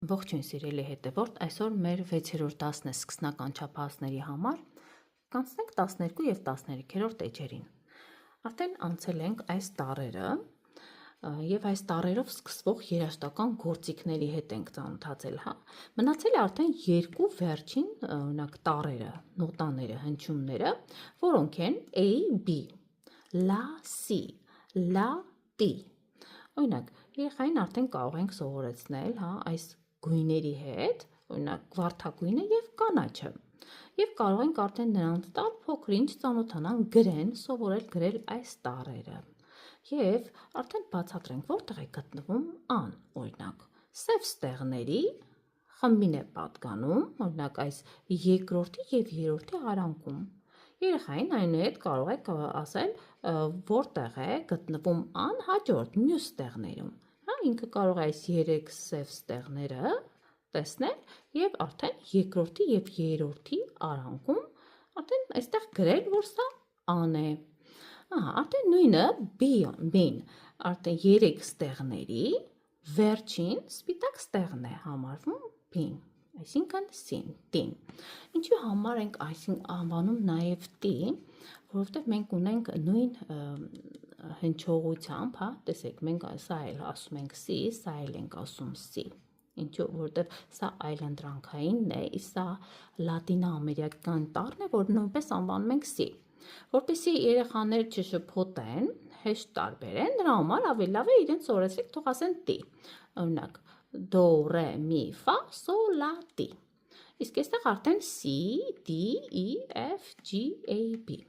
Ողջույն սիրելի հետևորդ, այսօր մեր 6-րդ դասն է սկսնական չափահասների համար, կանցնենք 12 և 13-րդ էջերին։ Արդեն անցել ենք այս տառերը և այս տառերով սկսվող երաժշտական գործիքների հետ ենք ծանոթացել, հա։ Մնացել է արդեն երկու վերջին օրինակ տառերը, նոտաները, հնչյունները, որոնք են A, B, La, Si, La, Ti։ Օրինակ, երեխային արդեն կարող ենք սովորեցնել, հա, այս գույների հետ, օրինակ վարդագույնը և կանաչը։ Եվ կարող ենք արդեն նրանց տալ փոքր-ինչ ծանոթանան, գրեն, սովորել գրել այս տառերը։ Եվ արդեն բացատրենք, որտեղ է գտնվում ան, օրինակ, սև ստեղների խմբին է պատկանում, օրինակ այս երկրորդի և երրորդի արանքում։ Երեխային այնուհետ կարող եք ասել, որտեղ է գտնվում ան հաջորդ մյուս ստեղներում։ Հա, ինքը կարող է այս 3 սև ստեղները տեսնել և արդեն երկրորդի և երրորդի արանքում արդեն այստեղ գրել, որ սա ան է։ Արդեն նույնը B-ին, արդեն 3 ստեղների վերջին սպիտակ ստեղն է համարվում B-ին, այսինքն T-ին։ Ինչու համար ենք անվանում նաև T, որովհետև մենք ունենք նույն հնչողությամբ, հա, տեսեք, մենք սա էլ ասում ենք C, սա էլ ենք ասում C։ Ինչու, որովհետև սա այլընտրանքայինն է, իսկ սա լատինաամերիկյան տառն է, որ նույնպես անվանում ենք C։ Որպեսզի երեխաները չշփոթեն, հեշտ տարբերեն, դրա համար ավելի լավ է իրենց սովորեցրեք, թող ասեն T։ Օրինակ, դո, ռե, մի, ֆա, սո, լա, T։ Իսկ այստեղ արդեն C, D, E, F, G, A, B։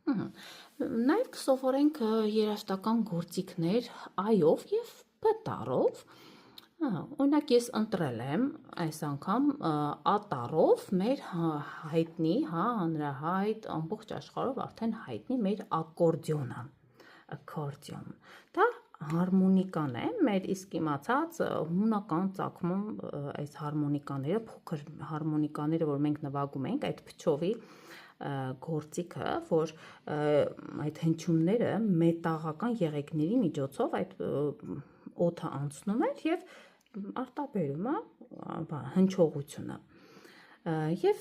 Նաև կսովորենք երաժշտական գործիքներ I-ով և B տառով։ Օրինակ ես ընտրել եմ այս անգամ A տառով մեր հայտնի, հա, հանրահայտ, ամբողջ աշխարհով արդեն հայտնի մեր ակորդեոնը, accordion։ Դա հարմոնիկան է, մեր իսկ իմացած հունական ծագում այս հարմոնիկաները, փոքր հարմոնիկաները, որ մենք նվագում ենք, այդ փչովի գործիքը, որ այդ հնչյունները մետաղական եղեգների միջոցով այդ օդը անցնում էր և արտաբերում է հնչողությունը։ Եվ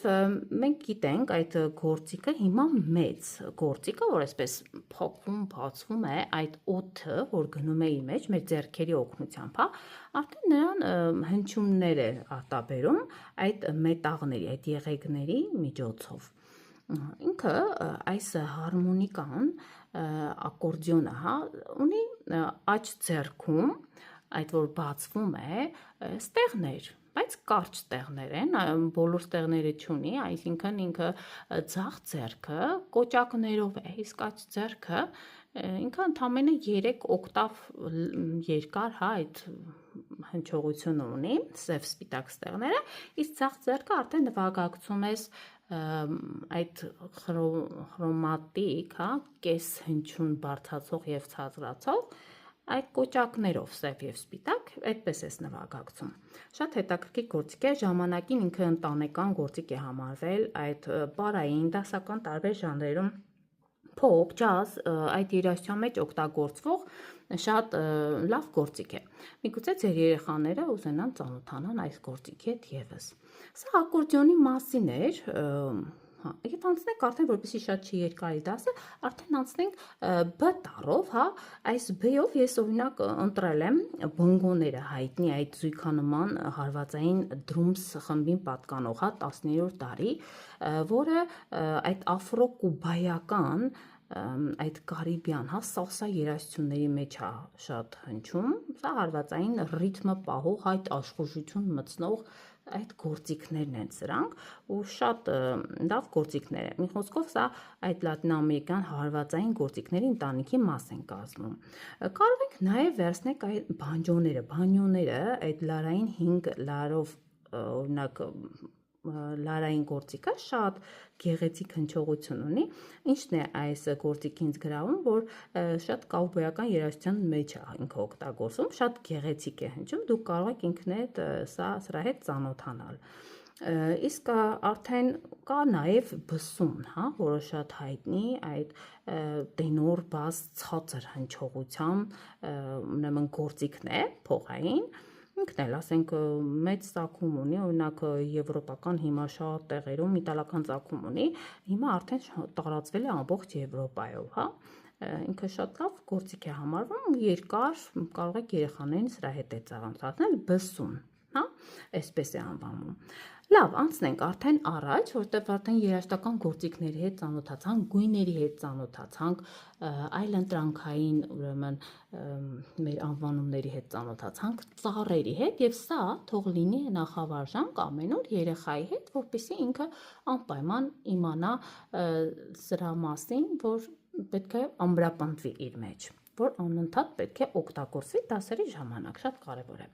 մենք գիտենք այդ գործիքը հիմա մեծ գործիքը, որ այսպես փակվում, բացվում է այդ օդը, որ գնում է իր մեջ մեր ձեռքերի օգնությամբ, հա, արդեն նրան հնչյուններ է արտաբերում այդ մետաղների, այդ եղեգների միջոցով։ Ինքը այս հարմոնիկան, ակորդեոնը, հա, ունի աջ ձեռքում, այդ որ բացվում է, ստեղներ, բայց կարճ ստեղներ են, բոլոր ստեղները չունի, այսինքն ինքը ձախ ձեռքը կոճակներով է, իսկ աջ ձեռքը ինքը ընդամենը 3 օկտավ երկար, հա, այդ հնչողությունը ունի, սև սպիտակ ստեղները, իսկ ձախ ձեռքը արդեն նվագակցում ես այդ խրոմատիկ, հա, կես հնչյուն բարձրացող և ցածրացող այդ կոճակներով սև և սպիտակ, այդպես ես նվագակցում։ Շատ հետաքրքիր գործիք է, ժամանակին ինքը ընտանեկան գործիք է համարվել այդ պարային, դասական տարբեր ժանրերում փոփ, ջազ, այդ երաժշտության մեջ օգտագործվող շատ լավ գործիք է։ Միգուցե ձեր երեխաները ուզենան ծանոթանան այս գործիքի հետ ևս։ Սա ակորդեոնի մասին էր, և անցնենք արդեն, որպեսզի շատ չերկարի դասը, արդեն անցնենք B տառով, հա, այս B-ով ես օրինակ ընտրել եմ բոնգոները, հայտնի այդ զույգանման հարվածային դրումս խմբին պատկանող, հա, 10-րդ դարի, որը այդ աֆրո-կուբայական այդ կարիբյան, հա, սալսա երաժշտությունների մեջ է շատ հնչում, սա հարվածային ռիթմը պահող, այդ աշխուժություն մտցնող այդ գործիքներն են սրանք, ու շատ լավ գործիքներ են։ Մի խոսքով սա այդ լատինաամերիկյան հարվածային գործիքների ընտանիքի մաս են կազմում։ Կարող ենք նաև վերցնել այդ բանջոները, այդ լարային 5 լարով, օրինակ լարային գործիքը շատ գեղեցիկ հնչողություն ունի, ինչն է այս գործիքի ինձ գրավում, որ շատ կովբոյական երաժշտության մեջ է ինքը օգտագործվում, շատ գեղեցիկ է հնչում, դուք կարող եք ինքներդ սրա հետ ծանոթանալ։ Իսկ արդեն կա նաև բսուն, հա, որը շատ հայտնի, այդ տենոր, բաս, ցածր հնչողությամբ ուրեմն գործիքն է, փողային, ինքն էլ ասենք մեծ ծագում ունի, օրինակ եվրոպական հիմա շատ տեղերում իտալական ծագում ունի, հիմա արդեն տարածվել է ամբողջ Եվրոպայով, հա։ Ինքը շատ լավ գործիք է համարվում, երկար կարող եք երեխաներին սրա հետ է ծանոթացնել, բսում, հա, այսպես է անվանում։ Լավ, անցնենք արդեն առաջ, որտեղ արդեն երաժշտական գործիքների հետ ծանոթացանք, գույների հետ ծանոթացանք, այլընտրանքային, ուրեմն մեր անվանումների հետ ծանոթացանք, ծառերի հետ, եւ սա թող լինի նախավարժանք ամեն օր երեխայի հետ, որպեսզի ինքը անպայման իմանա սրա մասին, որ պետք է ամրապնդվի իր մեջ, որ անընդհատ պետք է օգտագործվի դասերի ժամանակ, շատ կարևոր է։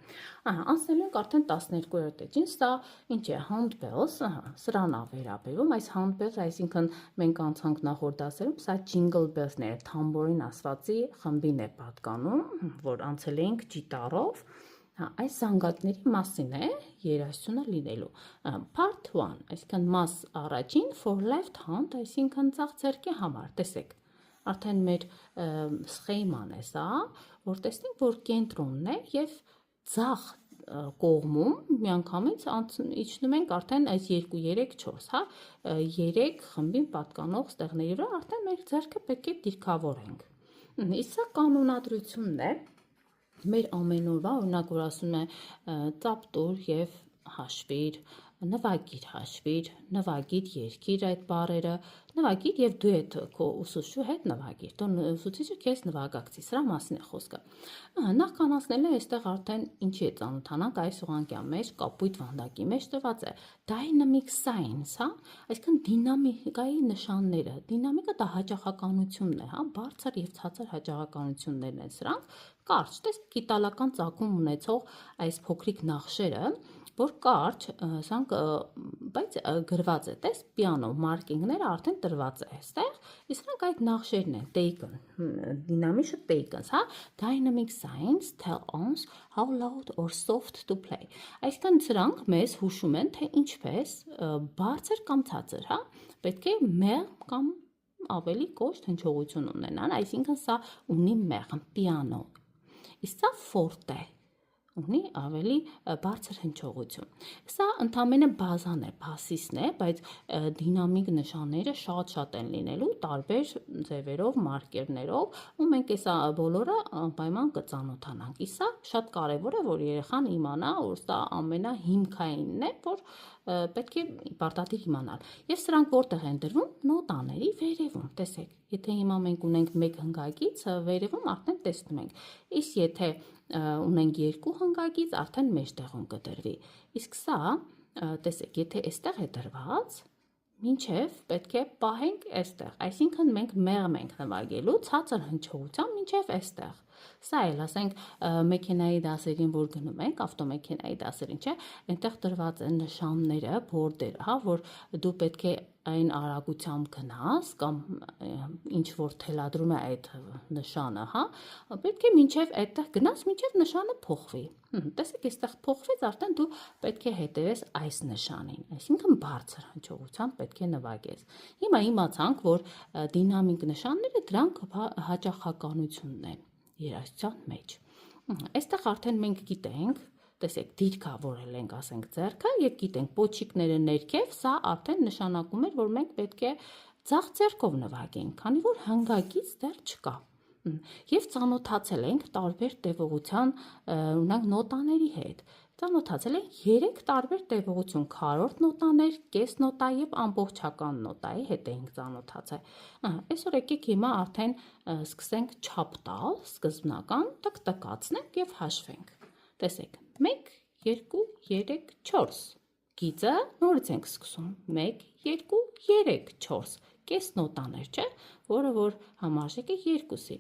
Անցնելու ենք արդեն 12-րդ էջին, սա ինչ է, handbells, սրան է վերաբերում, այս handbells, այսինքն մենք անցանք նախորդ դասերում, սա jingle bells-ները, թամբորին ասվածի խմբին է պատկանում, որ անցել էինք գիտարով, այս զանգակների մասին է երաժշտությունը լինելու։ Part 1, այսինքն մաս առաջին, for left hand, այսինքն ձախ ձեռքի համար, տեսեք։ Արդեն մեր սխեման է սա, որ տեսնենք, որ կենտրոնն է և ձախ կողմում միանգամից իջնում ենք արդեն այս 2, 3, 4, հա, 3 խմբին պատկանող ստեղների վրա արդեն մեր ձեռքը պետք է դիրքավորենք։ Իսկ սա կանոնադրությունն է, մեր ամենօրվա, օրինակ որ ասում է ծապտուր և հաշվիր, նվագիր հաշվիր, նվագիր երգիր այդ բառերը, նվագիր և դու հետ քո ուսուցչու հետ նվագիր, դու ուսուցիչը քեզ նվագակցի, սրա մասին է խոսքը։ Նախքան անցնելը այստեղ արդեն ինչի է ծանոթանանք, այս ուղղանկյան մեջ կապույտ վանդակի մեջ տրված է dynamic signs, հա, այսինքն դինամիկայի նշանները, դինամիկը դա հաճախականությունն է, հա, բարձր և ցածր հաճախականություններն են սրանք, կարճ, տեսեք իտալական ծագում ունեցող այս փոքրիկ նախշերը, որ կարճ, սրանք, բայց գրված է, տես, պիանո մարկինգները արդեն տրված է այստեղ, իսկ սրանք այդ նախշերն են, taken, դինամիշը takens, հա, dynamic signs tell us how loud or soft to play, այսինքն սրանք մեզ հուշում են, թե ինչպես բարձր կամ ցածր, հա, պետք է մեղ կամ ավելի կոշտ հնչողություն ունենան, այսինքն սա ունի մեղմ, պիանո, իսկ սա forte ունի ավելի բարձր հնչողություն։ Սա ընդամենը բազան է, բասիսն է, բայց դինամիկ նշանները շատ են լինելու, տարբեր ձևերով, մարկերներով, ու մենք այս բոլորը անպայման կծանոթանանք։ Իսկ սա շատ կարևոր է, որ երեխան իմանա, որ սա ամենահիմքայինն է, որ պետք է պարտադիր իմանալ։ Եվ սրանք որտեղ են դրվում, նոտաների վերևում, տեսեք, եթե հիմա մենք ունենք մեկ հնգագիծ, վերևում արդեն տեսնում ենք, իսկ եթե ունենք երկու հնգագիծ, արդեն մեջտեղում կդրվի, իսկ սա, տեսեք, եթե այստեղ է դրված, մինչև պետք է պահենք այստեղ, այսինքն մենք մեղմ ենք նվագելու ցածր հնչողությամբ մինչև այստեղ։ Սա էլ, ասենք, մեքենայի դասերին, որ գնում ենք, ավտոմեքենայի դասերին, չէ, այնտեղ տրված են նշանները, բորդերը, հա, որ դու պետք է այն արագությամբ գնաս կամ ինչ որ թելադրում է այդ նշանը, հա, պետք է մինչև այդտեղ գնաս, մինչև նշանը փոխվի։ Տեսեք, այստեղ փոխվեց, արդեն դու պետք է հետևես այս նշանին, այսինքն բարձր հնչողությամբ պետք է նվագես։ Հիմա իմացանք, որ դինամիկ նշանները դրանք հաճախականությունն են երաժշտության մեջ։ Այստեղ արդեն մենք գիտենք, տեսեք, դիրքավորել ենք, ասենք, ձեռքը եւ գիտենք պոչիկները ներքև, սա արդեն նշանակում էր, որ մենք պետք է ձախ ձեռքով նվագենք, քանի որ հնգագիծ դեռ չկա։ Եվ ծանոթացել ենք տարբեր տևողության, օրինակ, նոտաների հետ։ Ծանոթացել ենք 3 տարբեր տևողություն, քառորդ նոտաներ, կես նոտա եւ ամբողջական նոտայի հետ էինք ծանոթացել։ Այսօր եկեք հիմա արդեն սկսենք չափ տալ, սկզբնական, տկտկացնենք եւ հաշվենք։ Տեսեք, 1, 2, 3, 4։ Գիծը նորից ենք սկսում։ 1, 2, 3, 4։ Կես նոտաներ, չէ՞, որը որ համարժեք է 2-ի։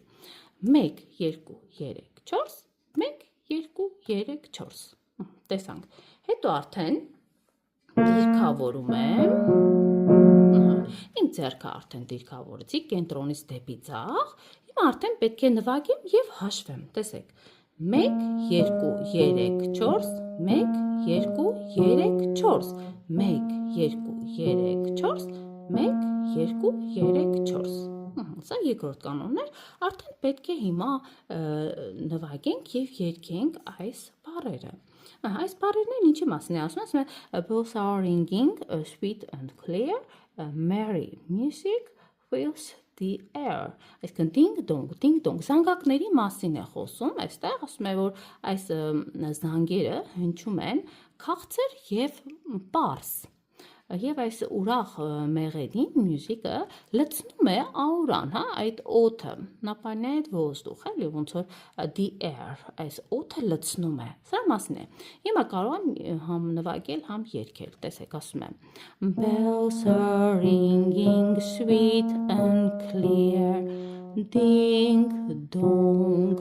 1, 2, 3, 4, 1, 2, 3, 4։ Տեսանք։ Հետո արդեն դիրքավորում եմ։ Իմ ձեռքը արդեն դիրքավորեցի կենտրոնից դեպի ձախ։ Հիմա արդեն պետք է նվագեմ եւ հաշվեմ։ Տեսեք։ 1, 2, 3, 4, 1, 2, 3, 4, 1, 2, 3, 4, 1, 2, 3, 4։ Սա երկրորդ կանոնն էր, արդեն պետք է հիմա նվագենք եւ երգենք այս բառերը։ Այս բառերն ինչի մասին է ասում է both are ringing, sweet and clear, merry music fills the air. Այսինքն ding dong, զանգակների մասին է խոսում, այստեղ ասում է, որ այս զանգերը հնչում են քաղցր եւ պարզ։ Եվ այս ուրախ մեղեդին մյուզիկը լցնում է աուրան, հա, այդ օդը, նապանյայդ ոздух, էլի ոնց որ the air, այս օդը լցնում է։ Սա մասին է։ Հիմա կարող եմ համ նվագել, համ երգել։ Տեսեք, ասում եմ bells are ringing sweet and clear, ding dong,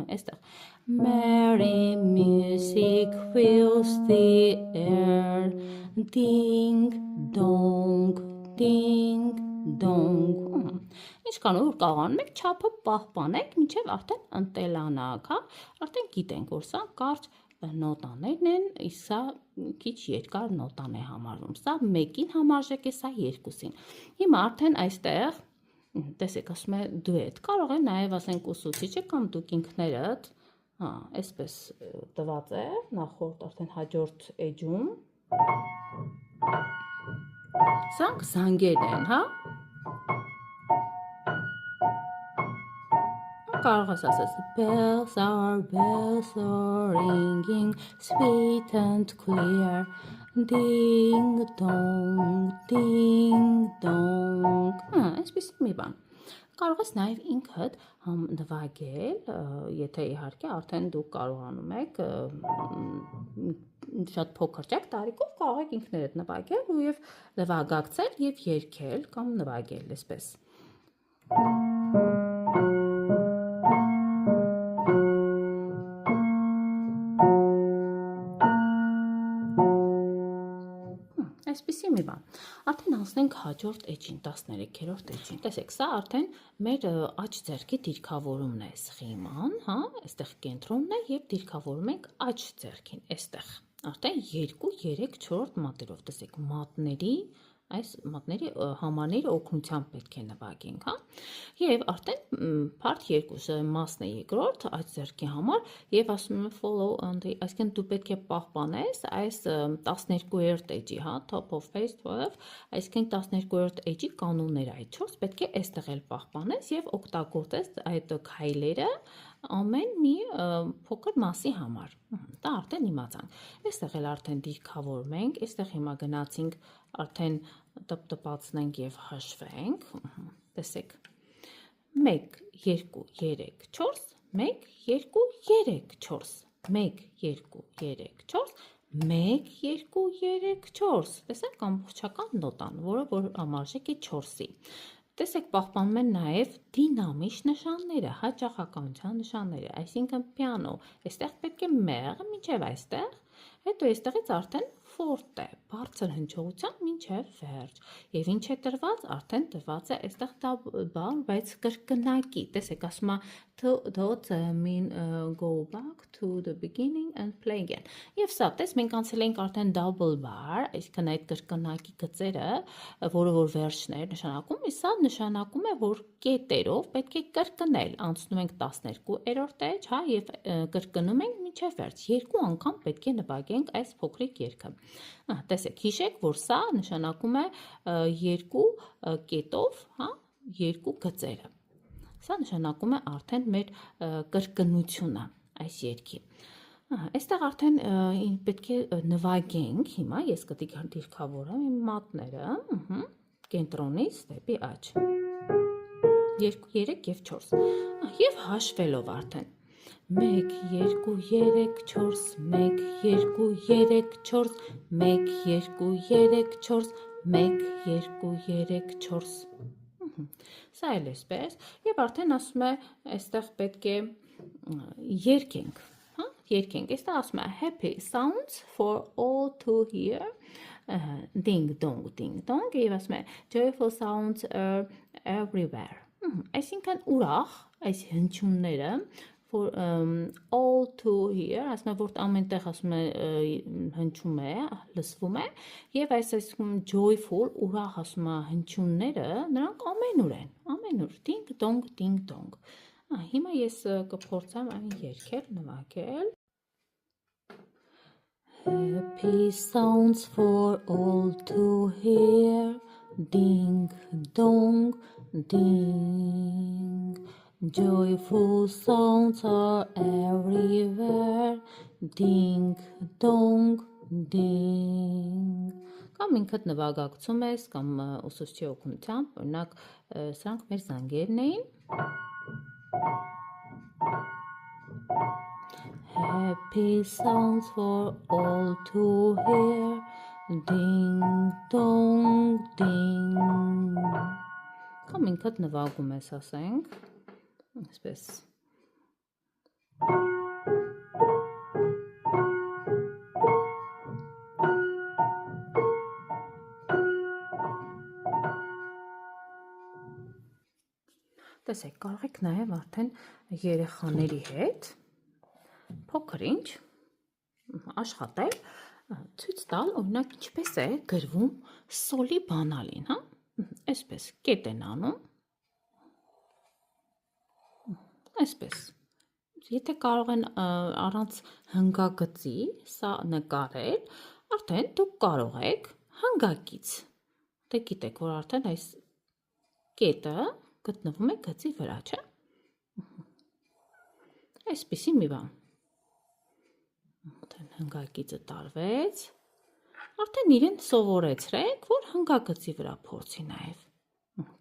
այստեղ merry music fills the air, ding dong, Ինչքան որ կարողանում եք չափը պահպանեք, մինչև արդեն ընտելանաք, հա, արդեն գիտենք, որ սա կարճ նոտաներն են, իսկ սա քիչ երկար նոտան է համարվում, սա մեկին համարժեք է, սա երկուսին։ Հիմա արդեն այստեղ, տեսեք, ասում է դուետ, կարող է նաև ասենք ուսուցիչը կամ դուք ինքներդ, հա, այսպես տված է, նախորդ արդեն հաջորդ էջում, սրանք զանգեր են, հա, կարող ես ասես bells are ringing sweet and clear, ding dong, այսպես մի բան։ Կարող ես նաև ինքդ համ նվագել, եթե իհարկե արդեն դուք կարողանում եք շատ փոքր չեք տարիքով կարող եք ինքներդ նվագել ու եւ նվագակցել եւ երգել կամ նվագել այսպես։ Այսպիսի մի բան։ Արդեն անցնենք հաջորդ էջին, 13-րդ էջին։ Տեսեք, սա արդեն մեր աջ ձեռքի դիրքավորումն է սխեման, հա, այստեղ կենտրոնն է եւ դիրքավորում ենք աջ ձեռքին, այստեղ։ Արդեն 2, 3, 4 մատերով, տեսեք, մատների այս մատների համարների օգնությամբ պետք է նվագենք, հա։ Եվ արդեն part 2-ը մասն է երկրորդ այս ձեռքի համար եւ ասում եմ follow on the, այսինքն դու պետք է պահպանես այս 12-րդ էջի, հա, top of page 12, այսինքն 12-րդ էջի կանոնները այդ 4 պետք է այստեղ էլ պահպանես եւ օգտագործես այդ քայլերը ամեն մի փոքր մասի համար։ Դա արդեն իմացանք։ Այստեղ էլ արդեն դիրքավորում ենք, այստեղ հիմա գնացինք արդեն տպտպացնենք եւ հաշվենք, տեսեք 1 2 3 4 1 2 3 4 1 2 3 4 1 2 3 4 տեսեք ամբողջական նոտան, որը որ համարժեք է 4-ի։ Տեսեք պահպանում են նաև դինամիկ նշանները, հաճախականության նշանները, այսինքն պիանո, այստեղ պետք է մեղը մինչև այստեղ, հետո այստեղից արդեն ֆորտե, բարձր հնչողությամբ մինչև վերջ։ Եվ ինչ է տրված, արդեն տրված է այստեղ բան, բայց կրկնակի, տեսեք, ասում է does mean go back to the beginning and play again։ Եվ սա, տես մենք անցել ենք արդեն double bar, այսինքն այդ կրկնակի գծերը, որը որ վերջն է նշանակում, իսկ սա նշանակում է, որ կետերով պետք է կրկնել, անցնում ենք 12-րդ էջ, հա, եւ կրկնում ենք մինչև վերջ։ 2 անգամ պետք է նվագենք այս փոքրիկ երգը։ Տեսեք, հիշեք, որ սա նշանակում է 2 կետով, հա, 2 գծերը։ Սա նշանակում է արդեն մեր կրկնությունը այս երգի։ Այստեղ արդեն պետք է նվագենք, հիմա ես կտի դիրքավորեմ իմ մատները, կենտրոնից դեպի աջ։ 2, 3 եւ 4։ Եվ հաշվելով արդեն 1 2 3 4 1 2 3 4 1 2 3 4 1 2 3 4 Սա էլ էսպես եւ արդեն ասում է այստեղ պետք է երգենք, հա, երգենք, այստեղ ասում է happy sounds for all to hear, ding dong եւ ասում է joyful sounds are everywhere, այսինքն ուրախ այս հնչյունները for all to hear, ասում է որ ամենտեղ ասում է հնչում է, լսվում է եւ այսինքն joyful ուրախ ասում է հնչյունները նրանք ամենուր են, ամենուր ding dong Հիմա ես կփորձեմ այն երգել, նվագել։ Happy sounds for all to hear, ding dong ding. Joyful sounds are everywhere, ding dong ding. Կամ ինքդ նվագակցում ես, կամ ուսուցչի օգնությամբ, օրինակ սրանք մեր զանգերն էին։ Happy sounds for all to hear, ding dong ding. Կամ ինքդ նվագում ես, ասենք, այսպես։ Տեսեք, կարող եք նաև արդեն երեխաների հետ փոքր ինչ աշխատել, ցույց տալ, օրինակ ինչպես է գրվում սոլի բանալին, հա? Այսպես կետ են անում։ Այսպես։ Եթե կարող են առանց հնգագծի սա նկարել, արդեն դուք կարող եք հնգակից։ Դե գիտեք, որ արդեն այս կետը գտնվում է գծի վրա, չէ՞։ Այսպիսի մի բան։ Արդեն հնգակիցը տարվեց։ Արդեն իրեն սովորեցրեք, որ հնգագծի վրա փորձի նաև։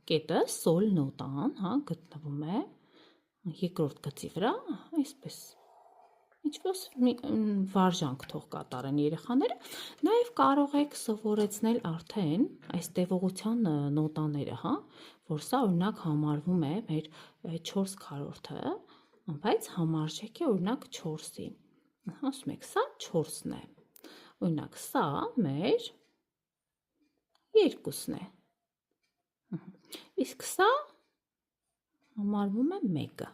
Կետը սոլ նոտան, հա, գտնվում է երկրորդ գծի վրա, այսպես։ Ինչ-որ վարժանք թող կատարեն երեխաները, նաև կարող եք սովորեցնել արդեն այս տևողության նոտաները, հա, որ սա օրինակ համարվում է մեր 4 քառորդը, բայց համարժեք է օրինակ 4-ի։ Ասում եք, սա 4-ն է։ Օրինակ, սա մեր 2-ն է։ Իսկ սա համարվում է 1-ը։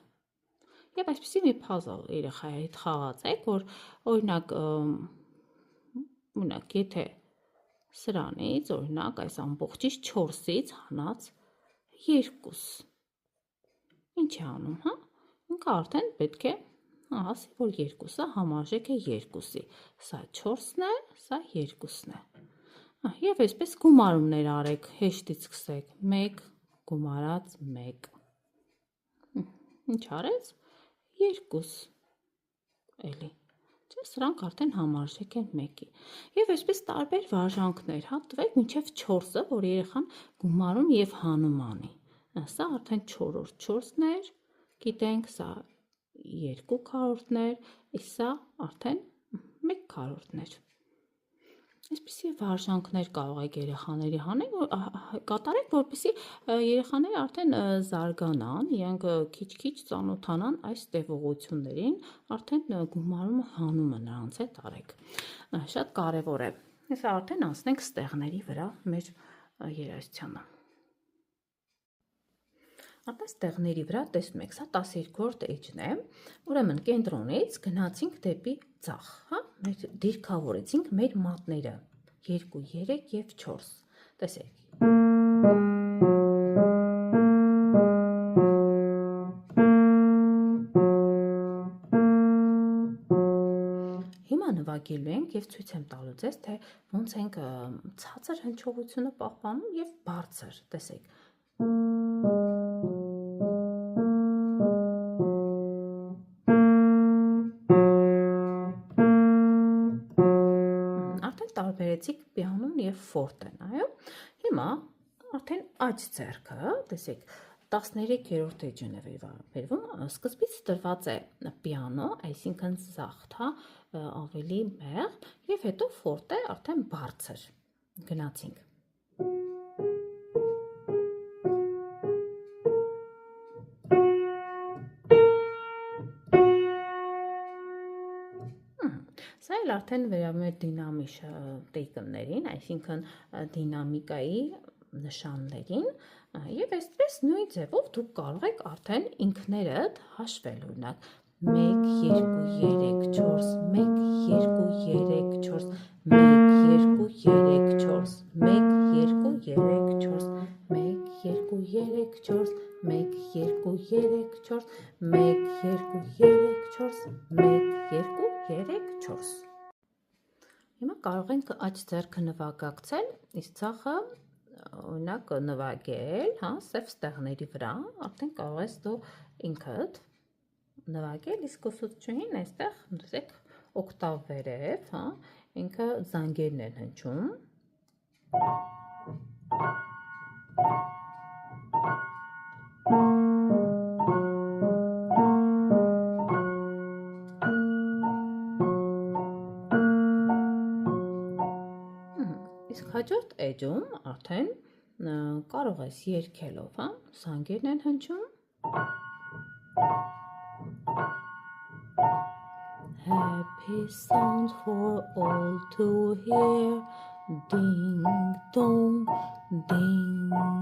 Եվ այսպիսի մի puzzle երեխայի հետ խաղացեք, որ օրինակ, եթե սրանից, օրինակ, այս ամբողջից 4-ից հանած 2, ինչ է անում, հա? Ինքը արդեն պետք է ասի, որ 2-ը համարժեք է 2-ի, սա 4-ն է, սա 2-ն է։ Եվ այսպես գումարումներ արեք, հեշտից սկսեք, 1 գումարած 1, ինչ արեց, 2, էլի, չէ, սրանք արդեն համարժեք են 1-ի, և այսպես տարբեր վարժանքներ, հա, տվեք մինչև 4-ը, որ երեխան գումարում և հանում անի, սա արդեն 4-րդ 4-ն էր, գիտենք, սա 2 քառորդներ, իսկ սա արդեն 1 քառորդն էր։ Այսպիսի վարժանքներ կարող եք երեխաների կատարեք, որպեսզի երեխաները արդեն զարգանան, իրենք քիչ-քիչ ծանոթանան այս տևողություններին, արդեն գումարումը հանումը նրանց հետ արեք։ Շատ կարևոր է։ Հեսա արդեն անցնենք ստեղների վրա մեր երաժշտությանը։ Արդեն ստեղների վրա տեսնում եք, սա 12-րդ էջն է, ուրեմն կենտրոնից գնացինք դեպի ձախ, հա, դիրքավորեցինք մեր մատները, 2, 3 և 4, տեսեք։ Հիմա նվագելու ենք և ցույց եմ տալու ձեզ, թե ոնց ենք ցածր հնչողությունը պահպանում և բարձր, տեսեք։ Տարբերեցիք պիանոն և ֆորտեն, այո։ Հիմա արդեն աջ ձեռքը, տեսեք, 13-րդ էջն է վերվում, սկզբից տրված է պիանո, այսինքն զախտ, հա, ավելի մեղմ, և հետո ֆորտե արդեն բարձր, գնացինք։ Սա էլ արդեն վերաբերում է դինամիկ տեքնիկներին, այսինքն դինամիկայի նշաններին, եւ այսպես նույն ձևով դուք կարող եք արդեն ինքներդ հաշվել, օրինակ 1 2 3 4 1 2 3 4 1 2 3 4 1 2 3 4 1 2 3 4 1 2 3 4 1 2 3 4 1 2 3 4 Հիմա կարող ենք աջ ձեռքը նվագակցել, իսկ ցախը օրինակ նվագել, հա, սև ստեղների վրա, արդեն կարող ես դու ինքդ նվագել, իսկ ուսուցչուհին այստեղ դուք օկտավ վերև, հա, ինքը զանգերն են հնչում։ Իսկ հաջորդ էջում արդեն կարող ես երգելով, հա, զանգերն են հնչում։ Happy sounds for all to hear, ding dong, ding.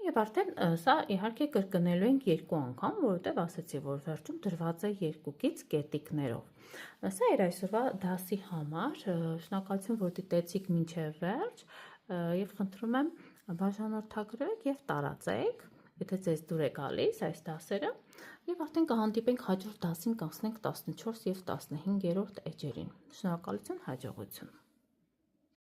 Եվ արդեն սա իհարկե կրկնելու ենք 2 անգամ, որովհետև ասացի, որ վերջում դրված է 2-ից կետիկներով։ Սա էր այսօրվա դասի համար, շնորհակալություն, որ դիտեցիք մինչև վերջ, եւ խնդրում եմ բաժանորդագրեք եւ տարածեք, եթե ձեզ դուր է գալիս այս դասերը, եւ արդեն կհանդիպենք հաջորդ դասին, կանցնենք 14 եւ 15-րդ էջերին։ Շնորհակալություն, հաջողություն։